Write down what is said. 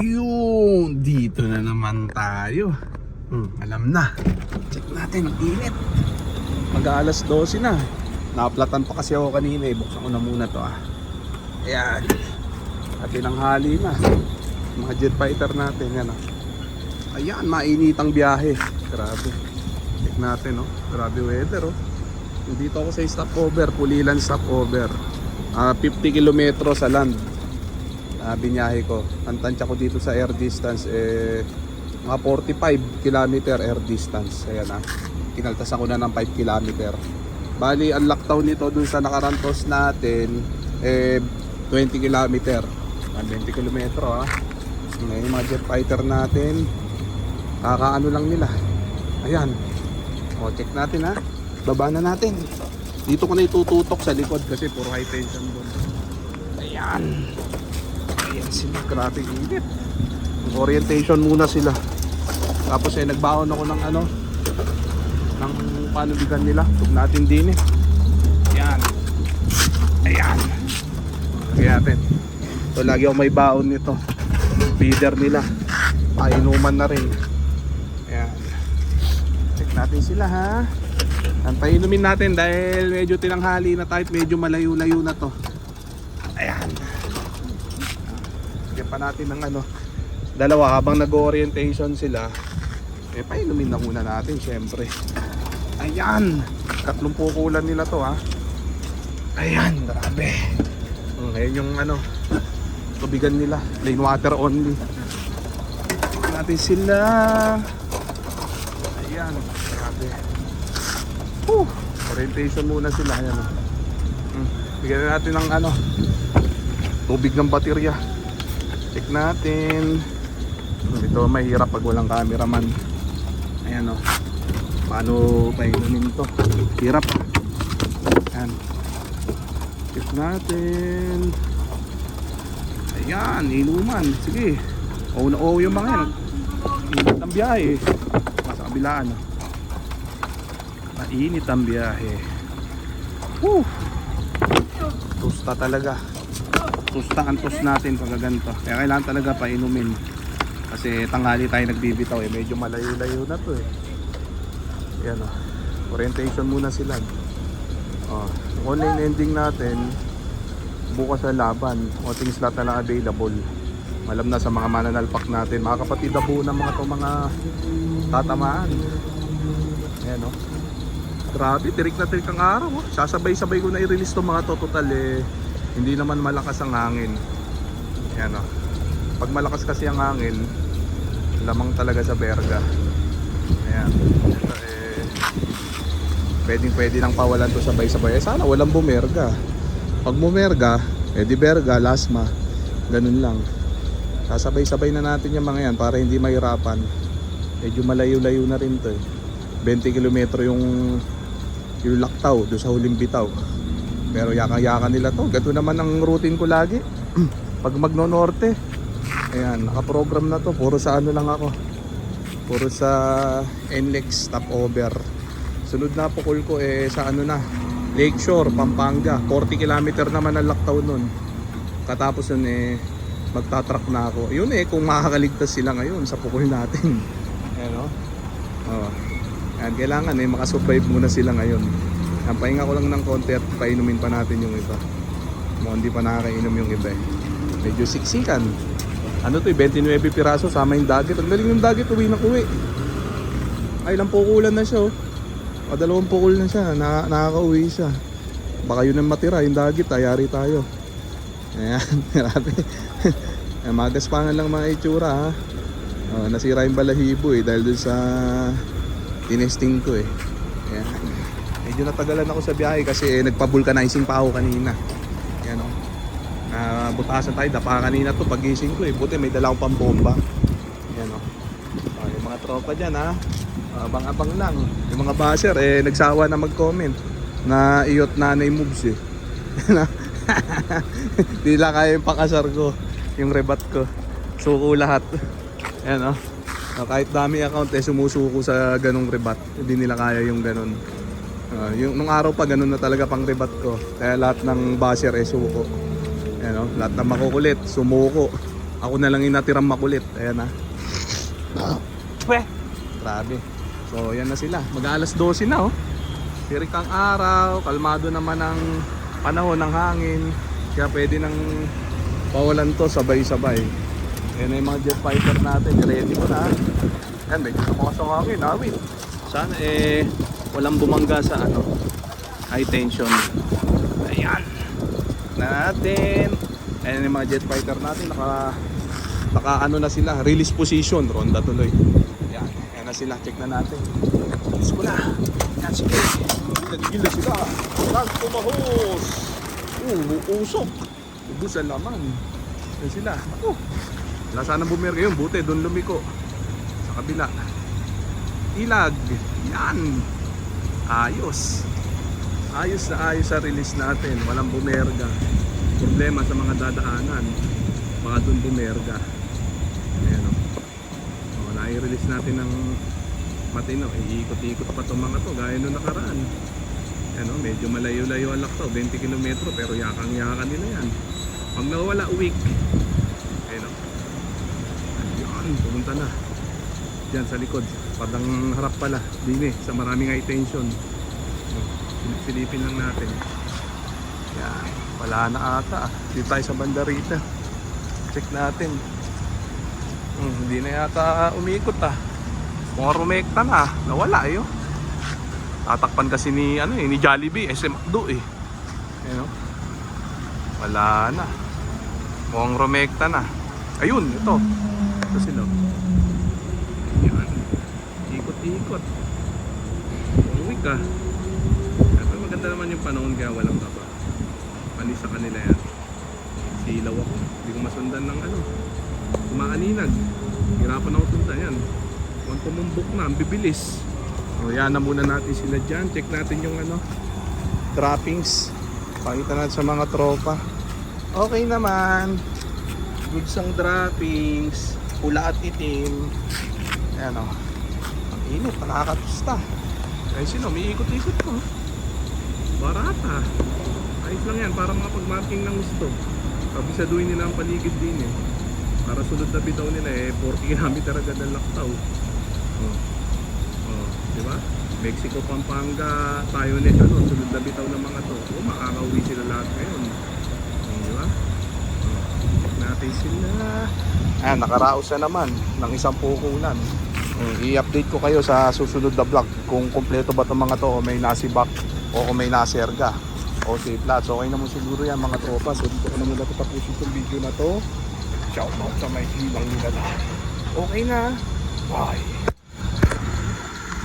Yun, dito na naman tayo. Alam na. Check natin ang init. Mag-aalas 12 na. Naaplatan pa kasi ako kanina eh. Buksan ko na muna to ah. Ayan. At tinanghali na. Mga jet fighter natin yan ah. Ayan, mainitang biyahe. Grabe. Check natin oh. Grabe weather oh. Dito ako sa stopover, Pulilan stopover. 50 kilometro sa land. Binyahe ko. Ang tansya ko dito sa air distance mga 45 kilometer air distance. Ayan ah. Kinaltasan ko na ng 5 kilometer. Bali ang lockdown nito dun sa nakarantos natin 20 kilometer. 20 kilometro ah. Ngayon mga jet fighter natin kakaano lang nila. Ayan. O check natin ha. Baba na natin. Dito ko na itututok sa likod kasi puro high tension doon. Ayan. Ayan sila. Grabe init. Orientation muna sila. Tapos nagbaon ako ng ng panubigan nila. Tug natin din eh. Ayan. Ayan. Kaya natin. So lagi ako may baon nito. Feeder nila. Painuman na rin. Ayan. Check natin sila ha. Ang painumin natin dahil medyo tinanghali na tayo. Medyo malayo-layo na to. Ayan. Check pa natin ng dalawa habang nag-orientation sila. Painumin na muna natin syempre. Ayan. 3 pukulan nila to ha. Ayan, grabe. Ngayon yung tubigan nila. Plain water only. Natin sila. Ayan, grabe. Orientation muna sila. Ayan o. Bigyan natin ng tubig ng baterya. Check natin. Ito mahirap pag walang cameraman. Ayan o. Paano painumin to? Hirap. Ayan. Check natin. Ayan, inuman. Sige. O yung mga yan. Init ang biyahe. Sa kabilaan. Mainit ang biyahe. Tusta talaga. Tusta ang tos natin pag ganito. Kaya kailangan talaga painumin. Kasi tanghali tayo nagbibitaw medyo malayo-layo na to Ayan o. Orientation muna sila. Online ending natin bukas sa laban. Oting slot na lang available. Malam na sa mga mananalpak natin. Mga kapatid abo ng mga tatamaan. Ayan o. Grabe, tirik na tirik ang araw Sasabay-sabay ko na i-release itong mga to. Total hindi naman malakas ang hangin. Ayan o. Pag malakas kasi ang hangin, lamang talaga sa berga. Ayan. Pwede nang pawalan to sabay-sabay. Sana walang bumerga. Pag bumerga, di berga, lasma. Ganun lang. Sasabay-sabay na natin yung mga yan para hindi mahirapan. Medyo malayo-layo na rin to 20 kilometro yung laktaw doon sa huling bitaw. Pero yaka-yaka nila to. Gato naman ang routine ko lagi. Pag magno-norte, ayan, nakaprogram na to. Puro sa lang ako. Puro sa NLEX stopover. Sunod na pukul ko sa Lakeshore, Pampanga. 40 kilometer naman ang laktaw nun. Katapos nun magtatrack na ako. Yun kung makakaligtas sila ngayon sa pukul natin. Ayan o. Ayan, kailangan makasurvive muna sila ngayon. Ang pahinga ko lang ng konti at painumin pa natin yung iba. Hindi pa nakakainom yung iba Medyo siksikan. 29 piraso sama yung dagat. Ang galing yung dagat, uwi na uwi. Ay, ilang pukulan na siya 2 pukul na siya, nakaka-uwi siya. Baka yun ang matira, yung dagat, ayari tayo. Ayan, grabe. Magaspangan lang mga itsura ha. Nasira yung balahibo dahil dun sa tinesting ko Ayan. Medyo natagalan ako sa biyahe kasi nagpa-vulcanizing pa ako kanina. Ayan o. Butasan tayo, dapa kanina to pagising ko buti may dala akong pambomba. Ayan o. Yung mga tropa dyan ha, abang-abang lang. Yung mga basher nagsawa na mag-comment na iyot nanay moves Di lang kaya yung pakasar ko, yung rebat ko. Suko lahat. Ayan o. Kahit dami account sumusuko sa ganong rebat. Hindi nila kaya yung ganon. Nung araw pa ganun na talaga pang rebat ko. Kaya lahat ng basher suko. Ayan, lahat ng makukulit, sumuko. Ako na lang yung natirang makulit. Ayan na. Pweh! Grabe. So yan na sila. Mag-aalas 12 na oh. Tirik ang araw. Kalmado naman ang panahon ng hangin. Kaya pwede nang pawalan to sabay-sabay. Ayan na yung mga jet fighter natin. Ready ko na. Ayan, medyo tumakas ang hangin. Awit. Sana walang bumangga sa high tension. Ayan. Natin. Ayan yung mga jet fighter natin. Naka na sila. Release position. Ronda tuloy. Ayan. Ayan na sila. Check na natin. Release ko na. Ayan, sige. Nagigil na sila. Lang tumahos. Usok. Ubus ang laman. Ayan sila. Wala sanang bumerga yun. Buti doon lumiko. Sa kabila. Ilag. Yan. Ayos. Ayos na ayos sa release natin. Walang bumerga. Problema sa mga dadaanan. Baka doon bumerga. Ayan o. Nai-release natin ng matino. Iikot-ikot pa itong mga to. Gaya nung nakaraan. Ayan o. Medyo malayo-layo alak to. 20 km pero yakang-yakan nila yan. Pag nawala week. Ayan o. Ayan. Pumunta na. Diyan sa likod. Padang harap pala. Dini. Sa maraming high tension. Silipin lang natin. Yan. Wala na ata. Dito tayo sa banda rito. Check natin. Hindi na yata umikot Mukhang rumekta na. Nawala eh. Tatakpan kasi ni ni Jollibee. SM McDo eh. Ayan, wala na. Mukhang rumekta na. Ayun. Ito. Ito sila. Yan. Ikot-ikot. Uwi ka. Maganda naman yung panahon kaya walang kaba. Panis sa kanila yan. Silaw ako. Hindi ko masundan ng kumaaninag. Hirapan ako sundan yan. Kung tumumbok na, ang bibilis. O yan na muna natin sila dyan. Check natin yung droppings. Pakita natin sa mga tropa. Okay naman. Good sang droppings. Pula at itim. Ayan o. Ang init. Nakakatusta. Ayun sila. Umiikot-ikot ko. Barata. Ayos lang yan para makapag-marking ng gusto. Kabisaduhin nila ang paligid din para sunod na bitaw nila 40 km agad ang laktaw. Diba? Mexico, Pampanga, tayo sunod na bitaw ng mga to. Makakauwi sila lahat ngayon. Diba? Check natin sila. Ayan, nakaraos na naman ng isang pukulan. I-update ko kayo sa susunod na vlog kung kompleto ba itong mga to o may nasibak o kung may naserga o safe lots. Okay naman siguro yan mga tropa. So dito ko naman natatapusin itong video na to. Shout out sa may hilang nila. Okay na. Bye.